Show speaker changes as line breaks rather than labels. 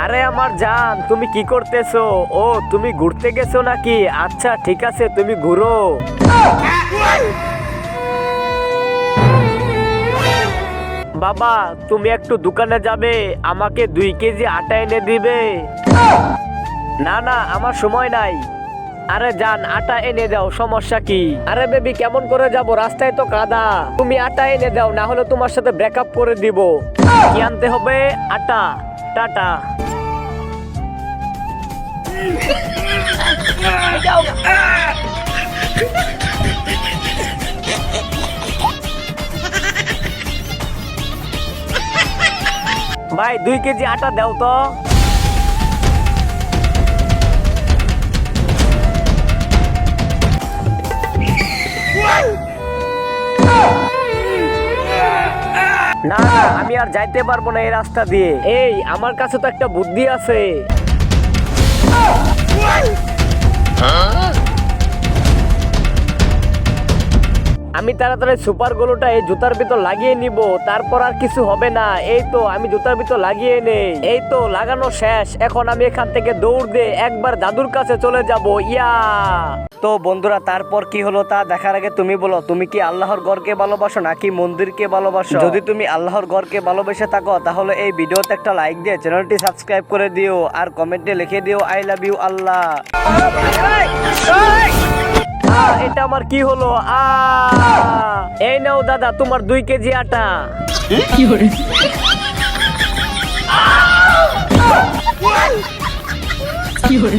আরে আমার জান, তুমি কি করতেছো? ও তুমি ঘুরতে গেছো নাকি? আচ্ছা ঠিক আছে, তুমি ঘুরো। বাবা তুমি একটু দোকানে যাবে, আমাকে 2 কেজি আটা এনে দিবে। না না আমার সময় নাই। আরে জান আটা এনে দাও, সমস্যা কি? আরে বেবি কেমন করে যাব, রাস্তায় তো কাদা। তুমি আটা এনে দাও, না হলে তোমার সাথে ব্রেকআপ করে দিব। কি আনতে হবে? আটা। টাটা। ভাই 2 কেজি আটা দাও তো। না না আমি আর যাইতে পারবো না এই রাস্তা দিয়ে। এই আমার কাছে তো একটা বুদ্ধি আছে। আমি তাড়াতাড়ি সুপার গ্লুটা এই জুতার ভিতর লাগিয়ে নিব, তারপর আর কিছু হবে না। এই তো আমি জুতার ভিতর লাগিয়ে নেই। এই তো লাগানো শেষ। এখন আমি এখান থেকে দৌড় দিয়ে একবার দাদুর কাছে চলে যাব। ইয়া। তো বন্ধুরা তারপর কি হলো তা দেখার আগে তুমি বলো, তুমি কি আল্লাহর ঘরকে ভালোবাসো নাকি মন্দিরকে ভালোবাসো? যদি তুমি আল্লাহর ঘরকে ভালোবেসে থাকো তাহলে এই ভিডিওতে একটা লাইক দিয়ে চ্যানেলটি সাবস্ক্রাইব করে দিও, আর কমেন্টে লিখে দিও আই লাভ ইউ আল্লাহ। এটা আমার কি হলো? এই নাও দাদা তোমার 2 কেজি আটা।
কি করে? কি করে?